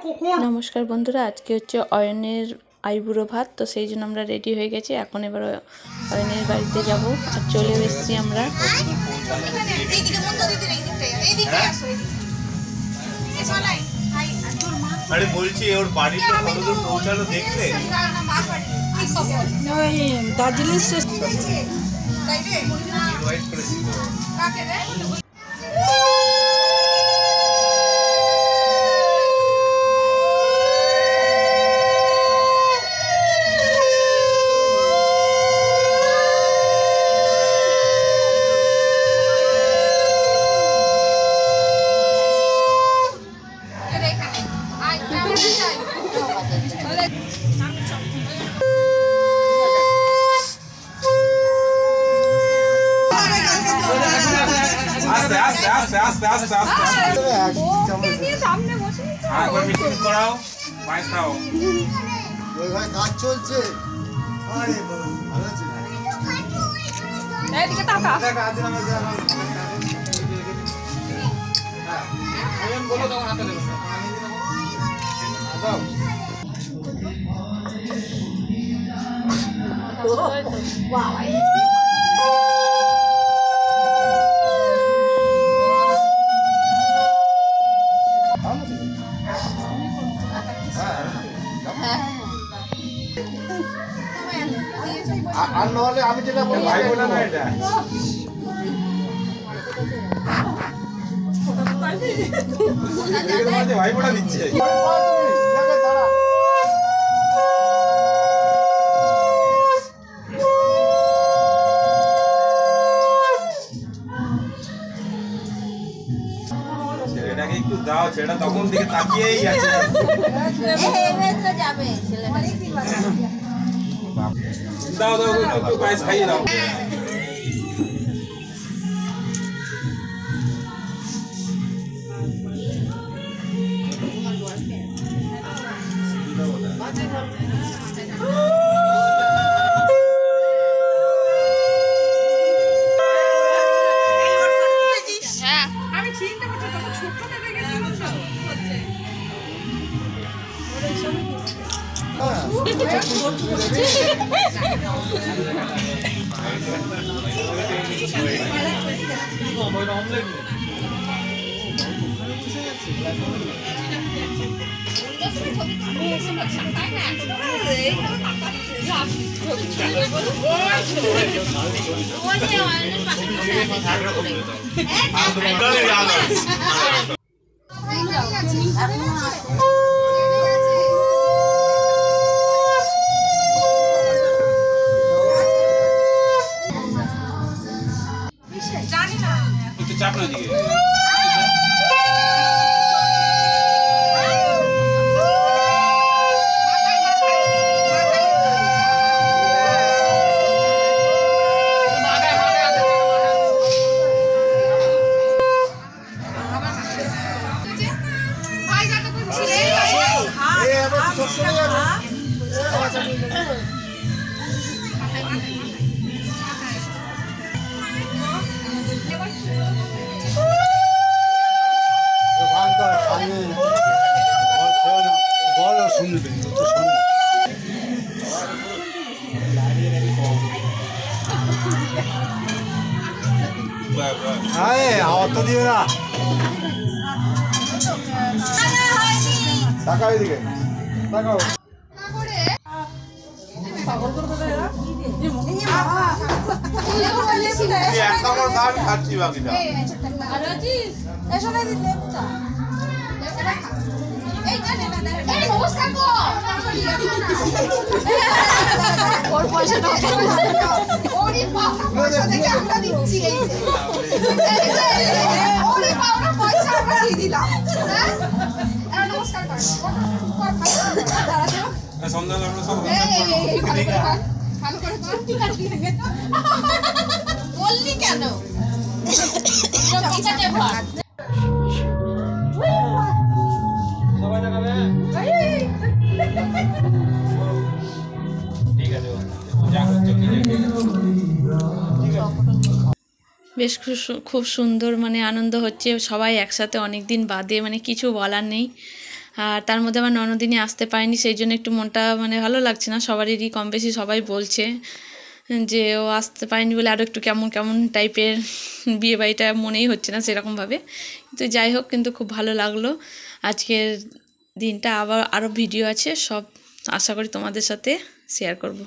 नमस्कार बंधुरा आज के होच्छे अयनेर आईबुड़ो भात तो सेई जोन्नो आमरा रेडी हये गेছি এখন এবার अयनेर बाड़ीते যাব আর চলে এসেছি আমরা আরে বলছি ওর বাড়িতে কতদূর পৌঁছালো দেখলে ওই দার্জিলিং স্টেশন তাই রে ইনভাইট করেছিল কাকে রে আস্তে আস্তে ওকে সামনে বসে একবার মিটিং করাও বাইক খাও ওই ভাই কাজ চলছে আরে ভালো আছে এদিকে তাকা দেখা আদিন আমার যা আয়ন বলো তখন হাতে দেব দাও বাহ আর নহলে আমি যেটা বলি ভাই বলে না এটা এর মধ্যে ভাই বড়া দিচ্ছে জায়গা দাঁড়া ছেলেটাকে একটু দাও ছেলেটা তখন থেকে তাকিয়েই আছে এই তো যাবে ছেলেটা দাও দাও একটু পায়েস খাইয়ে দাও আমি চিন্তা করছি কত ছোট থেকে গেছে একটু চাপ না দিকে আওয়াজ দিও না টাকা এদিকে টাকাও পাগল করবে না এরা এক কামড় দাম খাচ্ছি বাকিটা আর আছিস এসব দিতে পুতা এই নমস্কার গো ওর পয়সা দাও ওরে বাবা পয়সা থেকে আমরা দিচ্ছি এই যে ওরে বাবা পয়সা আমরা দিয়ে দিলাম হ্যাঁ আর নমস্কার কর দাঁড়া তো সন্ধ্যা আমরা সব ভালো করে ঠিক আছে বললি কেন সব ঠিক আছে ভাত সবাই লাগাবে ঠিক আছে যা করছো কি বেশ খুব সুন্দর মানে আনন্দ হচ্ছে সবাই একসাথে অনেক দিন বাদে মানে কিছু বলার নেই আর তার মধ্যে আমার ননদিনী আসতে পারেনি, সেই জন্য একটু মনটা মানে ভালো লাগছে না। সবারই কম বেশি সবাই বলছে যে ও আসতে পারেনি বলে আরও একটু কেমন কেমন টাইপের বিয়েবাড়িটা মনেই হচ্ছে না সেরকমভাবে। কিন্তু যাই হোক, কিন্তু খুব ভালো লাগলো আজকের দিনটা। আবার আরও ভিডিও আছে, সব আশা করি তোমাদের সাথে শেয়ার করব।